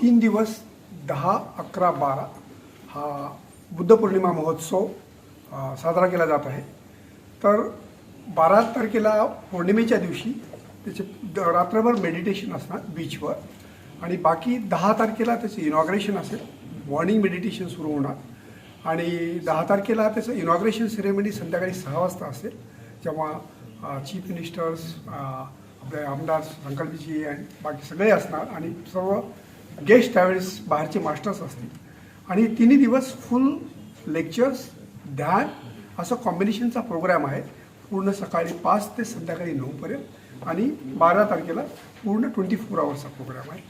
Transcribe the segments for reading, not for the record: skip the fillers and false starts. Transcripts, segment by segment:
3 दिवस 10, 11, 12 हा बुद्ध पौर्णिमा महोत्सव साजरा केला जात आहे। तर 12 तारखेला पौर्णिमेच्या दिवशी त्याचे रात्रभर मेडिटेशन असणार बीचवर आणि बाकी 10 तारखेला त्याचं इनॉग्रेशन असेल, मॉर्निंग मेडिटेशन सुरू होणार आणि 10 तारखेला त्याचं इनॉग्रेशन सेरेमनी संध्याकाळी 6 वाजता असेल, जेव्हा चीफ मिनिस्टर्स, आपले आमदार संकल्पजी आणि बाकी सगळे असणार आणि सर्व गेस्ट त्यावेळेस बाहेरचे मास्टर्स असतील आणि 3 दिवस फुल लेक्चर्स, ध्यान असं कॉम्बिनेशनचा प्रोग्राम आहे। पूर्ण सकाळी 5 ते संध्याकाळी 9 पर्यंत आणि 12 तारखेला पूर्ण 24 आवर्सचा प्रोग्राम आहे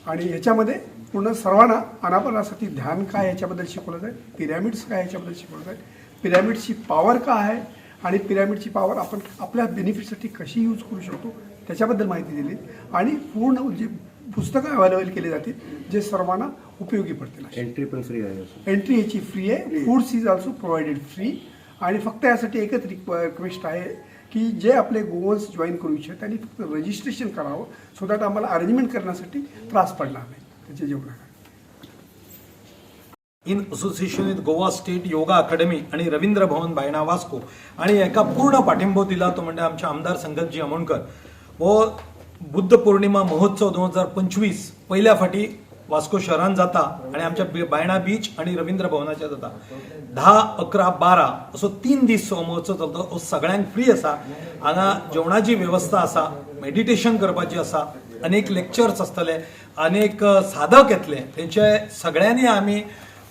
आणि ह्याच्यामध्ये पूर्ण सर्वांना अनापानासाठी ध्यान काय याच्याबद्दल शिकवलं जाईल, पिरॅमिड्स काय याच्याबद्दल शिकवलं जाईल, पिरॅमिडची पॉवर काय आहे आणि पिरॅमिडची पॉवर आपण आपल्या बेनिफिटसाठी कशी यूज करू शकतो त्याच्याबद्दल माहिती दिली आणि पूर्ण जे पुस्तकं अवेलेबल केले जातील जे सर्वांना उपयोगी पडतील। एंट्री पण फ्री आहे, एंट्री याची फ्री आहे, foods is also provided free आणि फक्त यासाठी एकच रिक्वेस्ट आहे की जे आपले गोवन्स जॉईन करू इच्छित त्यांनी फक्त रजिस्ट्रेशन करावं, सो दॅट आम्हाला अरेंजमेंट करण्यासाठी त्रास पडणार नाही त्याचे जेवढा in association with Goa state yoga academy आणि रवींद्र भवन बायणा वास्को आणि एका पूर्ण पाठिंबो दिला तो म्हणजे आमचे आमदार संकल्पजी आमोणकर व बुद्ध पौर्णिमा महोत्सव 2025 पहिल्या फाटी वास्को शहरान जाता आणि आमच्या बायणा बीच आणि रवींद्र भवनाच्या जाता 10, 11, 12 असो 3 दीस हो महोत्सव चलता। सगळ्यांक फ्री आसा, हांगा जेवणाची व्यवस्था आसा, मेडिटेशन करपाची आसा, अनेक लेक्चर्स आसतले, अनेक साधक येतले, तेंचे सगळ्यांनी आमी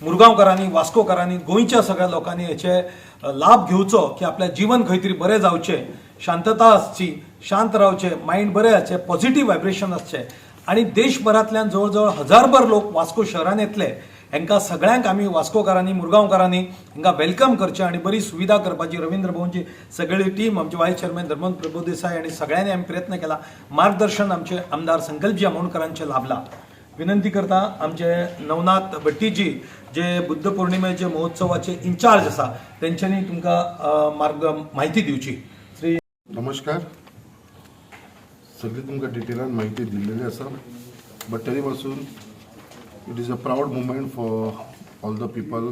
मुरगांवकारांनी, वास्कोकारांनी, गोंयच्या सगळ्या लोकांनी हेचे लाभ घेवचो की आपल्या जीवन खंय तरी बरें जावचें, शांतता आसची, शांत रावचे, माइंड बरें आसचें, पॉझिटिव्ह व्हायब्रेशन आसचें आणि देशभरांतल्यान जवळजवळ 1000भर लोक वास्को शहरान येतले। हेंकां सगळ्यांक आमी वास्कोकारांनी, मुरगांवकारांनी हेंकां वेलकम करचें आणि बरी सुविधा करपाची रवींद्र भवनची सगळी टीम, आमचे वायस चेअरमॅन धर्मंत प्रभुदेसाय आणि सगळ्यांनी आमी प्रयत्न केला। मार्गदर्शन आमचे आमदार संकल्पजी आमोणकरांचे लाभला। विनंती करता आमचे नवनाथ भट्टीजी जे बुद्ध पौर्णिमेचे महोत्सवाचे इंचार्ज आसा तेंच्यांनी तुमकां माहिती दिवची। श्री नमस्कार, सगळी तुमकां डिटेलान माहिती दिल्लेली आसा, बट तरी पासून it is a proud movement for all the people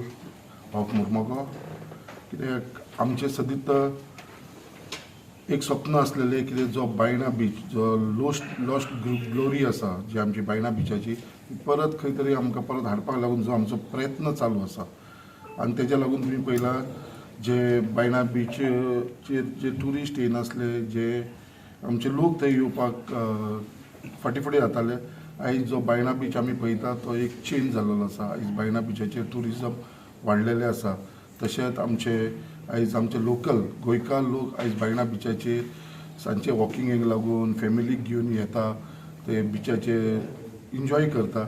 of Mormugao, कित्याक आमचे सदीत एक स्वप्न असलेले कितें जो बायणा बीच जो लॉस्ट ग्लोरी आसा जी आमची बायणा बीचाची परत खंय तरी आमकां परत हाडपाक लागून जो आमचो प्रयत्न चालू आसा आनी तेज्या लागून तुमी पळयला जे बायणा बीचेर जे ट्युरिस्ट येनासले, जे आमचे लोक थंय येवपाक फाटीफुडें जाताले, आयज जो बायणा बीच आमी पळयता तो एक चेंज जाल्लो आसा। आयज बायणा बीचाचेर ट्युरिजम वाडलेले आसा, तशेंच आयज आमचे लोकल गोंयकार लोक आयज बायणा बीचाचेर सांजचे वॉकिंगेक लागून फॅमिलीक घेवन येता, ते बीचाचेर एन्जॉय करता,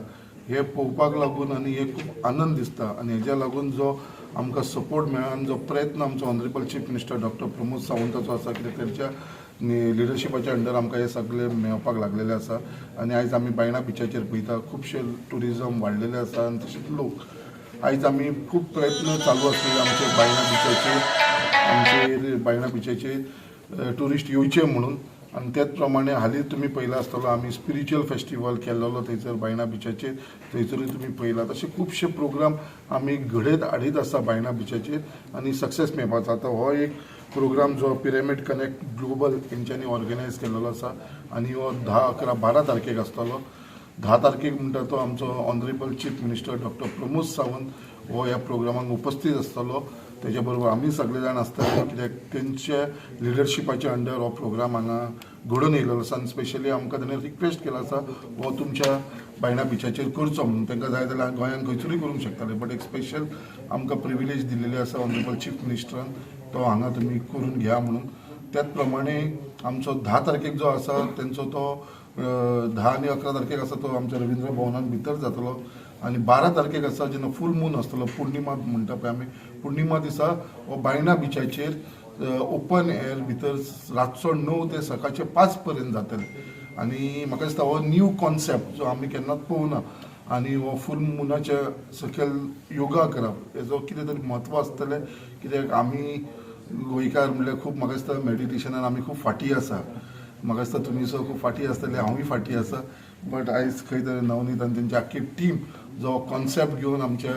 हे पळोवपाक लागून आनी हे खूब आनंद दिसता आनी हेज्या लागून जो आमकां सपोर्ट मेळ्ळा आनी जो प्रयत्न आमचो honourable chief minister doctor Pramod सावंताचो आसा, कित्याक तेंच्या लिडरशिपाच्या अंडर आमकां हे सगळे मेळपाक लागलेले आसा आनी आयज आमी बायणा बीचाचेर पळयता खूबशे ट्युरिजम वाडलेले आसा आनी तशेंच लोक आयज आमी खूब प्रयत्न चालू आसलेले आमचे बायणा बीचाचेर ट्युरिस्ट येवचे म्हणून आनी त्याच प्रमाणे हालीं तुमी पळयला आसतलो आमी स्पिरिच्युअल फेस्टिवल केल्लो थंयसर बायणा बीचाचेर, थंयसरूय तुमी पळयला तशे खुबशे प्रोग्राम आमी घडयत हाडीत आसा बायणा बीचाचेर आनी सक्सेस मेळपाचो। आतां हो एक प्रोग्राम जो पिरॅमिड कनेक्ट ग्लोबल हेंच्यांनी ऑर्गनायज केल्लो आसा आनी हो 10, 11, 12 तारखेक आसतलो। 10 तारखेक म्हणटा तो आमचो honourable chief minister doctor Pramod Sawant हो ह्या प्रोग्रामाक उपस्थित आसतलो, तेजे बरोबर आमी सगळे जाण आसतले, कित्याक तेंच्या लिडरशिपाच्या अंडर हो प्रोग्राम हांगा घडोवन येयल्लो आसा आनी स्पेशली आमकां ताणें रिक्वेस्ट केला आसा हो तुमच्या बायणा बीचाचेर करचो म्हणून। तांकां जाय जाल्यार गोंयांत खंयसरूय करूंक शकताले, बट एक स्पेशल आमकां प्रिविलेज दिल्लेली आसा ऑनरेबल चीफ मिनिस्टरान, तो हांगा तुमी करून घ्या म्हणून। त्याच प्रमाणे आमचो 10 तारखेक जो आसा तेंचो तो 10 आनी 11 तारखेक आसा तो आमच्या रवींद्र भवनान भितर जातलो आनी 12 तारखेक आसा जेन्ना फूल मून आसतलो, पूर्णिमा म्हणटा पळय आमी, पूर्णिमा दिसा हो बायणा बीचाचेर ओपन एअर भितर रातचो 9 ते सकाळचे 5 पर्यंत जातले आनी म्हाका दिसता हो न्यू कॉन्सेप्ट जो आमी केन्नाच पळोवना आनी हो फूल मुनाच्या सकयल योगा करप हेजो कितें तरी म्हत्व आसतलें, कित्याक आमी गोंयकार म्हणल्यार खूब म्हाका दिसता मेडिटेशनान आमी खूब फाटीं आसा, म्हाका दिसता तुमी सो खूब फाटीं आसतले, हांवूय फाटीं आसा, बट आयज खंय तरी नवनीत आनी तेंची आख्खी टीम जो कॉन्सेप्ट घेवन आमच्या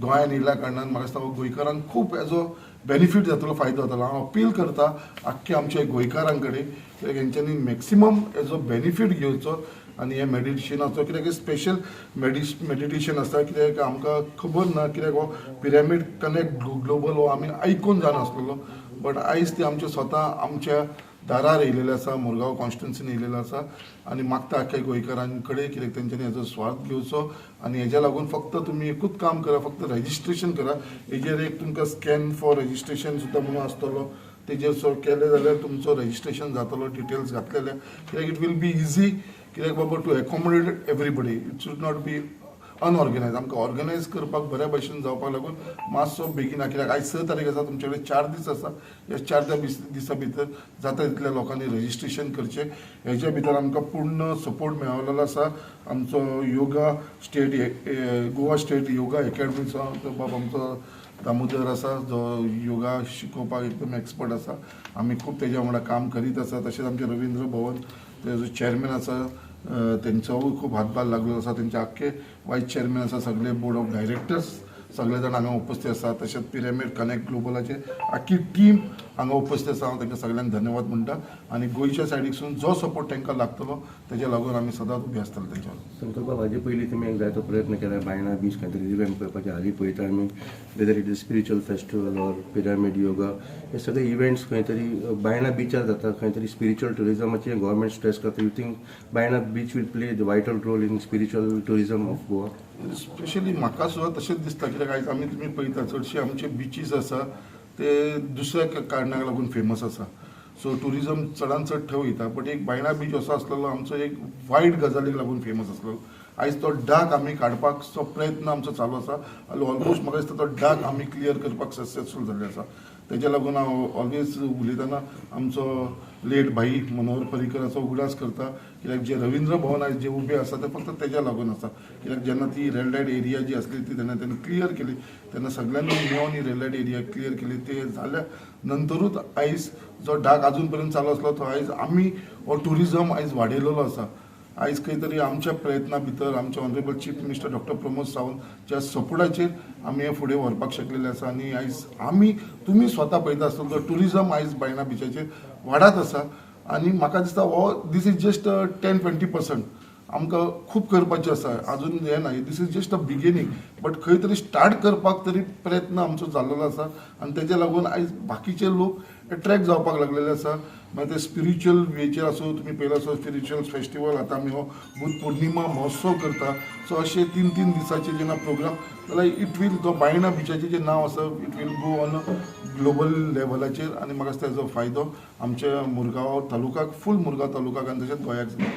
गोंयांत येयल्या कारणान म्हाका दिसता गोंयकारांक खूब एजो बेनिफीट जातलो फायदो जातलो. हांव अपील करता आख्ख्या आमच्या गोंयकारां कडेन कित्याक हेंच्यांनी मॅक्सिमम एजो बेनिफीट घेवचो आनी हे मेडिटेशनाचो कित्याक स्पेशल मेडिटेशन आसता कित्याक आमकां खबर ना कित्याक हो पिरामीड कनेक्ट ग्लोबल हो आमी आयकून जानासलेलो बट आयज ते आमचे स्वता आमच्या दारार येयलेले आसा, मुरगांव कॉन्स्टिट्युन्सीन येयलेले आसा आनी मागता आख्या गोंयकारां कडेन कित्याक तेंच्यांनी हेजो स्वार्थ घेवचो आनी हेज्या लागून फक्त तुमी एकूच काम करा, फक्त रजिस्ट्रेशन करा. हेजेर एक तुमकां स्कॅन फॉर रजिस्ट्रेशन सुद्दां म्हणून आसतलो, तेजेर सो केलें जाल्यार तुमचो रजिस्ट्रेशन जातलो डिटेल्स घातलेले कित्याक इट वील बी इजी कित्याक बाबा to accommodate everybody. It should not be unorganised. आमकां ऑर्गनायज करपाक बऱ्या भशेन जावपाक लागून मातसो बेगीन कित्याक आयज 6 तारीख आसा, तुमचे कडेन 4 दीस आसा. ह्या 4 दिसा भितर जाता तितल्या लोकांनी रजिस्ट्रेशन करचें. हेज्या भितर आमकां पूर्ण सपोर्ट मेळलेलो आसा आमचो योगा स्टेट गोवा स्टेट योगा एकेडमीचो बाब आमचो दामोदर आसा जो योगा शिकोवपाक एकदम एक्सपर्ट आसा. आमी खूब तेज्या वांगडा काम करीत आसा. तशेंच आमचे रविंद्र भवन तेजो चेअरमॅन आसा, तेंचोय खूब हातभार लागलेलो आसा. तेंचे आख्खे वायस चेअरमॅन आसा, सगळे बोर्ड ऑफ डायरेक्टर्स सगळे जाण हांगा उपस्थित आसा. तशेंच पिरामीड कनेक्ट ग्लोबलाचे आख्खी टीम हांगा उपस्थित आसा. हांव तांकां सगळ्यांक धन्यवाद म्हणटा आनी गोंयच्या सायडीकसून जो सपोर्ट तांकां लागतलो तेज्या लागून आमी सदांच उबे आसतले तेंच्या वांगडा. संकल्प हाजे पयलीं तुमी एक जायतो प्रयत्न केला बायणा बीच खंय तरी रिवॅम्प करपाचे. हालीं पळयता आमी whether it is spiritual festival or pyramid yoga हे सगळे इव्हेंट्स खंय तरी बायणा बिचार जाता. खंय तरी स्पिरिच्युअल टुरिजमाचेर गोवोरमेंट स्ट्रेस करता. You think Baina beach will play the vital role in spiritual tourism of Goa? Specially म्हाका सुद्दां तशेंच दिसता कित्याक आयज आमी तुमी पळयता चडशे आमचे बिचीस आसा ते दुसऱ्या कारणाक लागून फेमस आसा. सो टुरिजम चडांत चड थंय वयता. बट एक बायणा बीच असो आसलेलो आमचो एक वायट गजालीक लागून फेमस आसलेलो. आयज तो डाग आमी काडपाचो प्रयत्न आमचो चालू आसा. ऑलमोस्ट म्हाका दिसता तो डाग आमी क्लियर करपाक सक्सेसफूल जाल्ले आसा. तेज्या लागून हांव ऑलवेज उलयतना आमचो लेट भाई मनोहर पर्रीकराचो उगडास करता कित्याक जे रविंद्र भवन आयज जे उबे आसा ते फक्त तेज्या लागून आसा. कित्याक जेन्ना ती रेड लायट एरिया जी आसली ती तेन्ना त्यांनी क्लियर केली, तेन्ना सगळ्यांनी मेळून ही रेड लायट एरिया क्लियर केली. ते जाल्या नंतरूच आयज जो डाग अजून पर्यंत चालू आसलो तो आयज आमी हो टुरिजम आयज वाडयलेलो आसा. आयज खंय तरी आमच्या प्रयत्ना भितर आमचे honourable chief minister doctor Pramod सावंतच्या सपोर्टाचेर आमी हे फुडें व्हरपाक शकलेले आसा. आनी आयज आमी तुमी स्वता पळयता आसतलो टुरिजम आयज बायणा बिचाचेर वाडत आसा. आनी म्हाका दिसता हो दीस इज जस्ट 10-20% आमकां खूब करपाचें आसा. अजून हें ना, this is just a beginning. But खंय तरी स्टार्ट करपाक तरी प्रयत्न आमचो जाल्लो आसा आनी तेज्या लागून आयज बाकीचे लोक एट्रॅक्ट जावपाक लागलेले आसा. मागीर ते स्पिरिच्युअल वेचेर आसूं, तुमी पळयला आसत स्पिरिच्युअल फेस्टिवल आतां आमी हो बुध पौर्णिमा महोत्सव करता. सो अशे 3-3 दिसाचे जेन्ना प्रोग्राम जाल्यार इट वील जो बायणा बिचाचें जें नांव आसा it will go on global लेवलाचेर आनी म्हाका दिसता हेजो फायदो आमच्या मुरगांव तालुकाक, फूल मुरगांव तालुकाक आनी तशेंच गोंयाक जाता.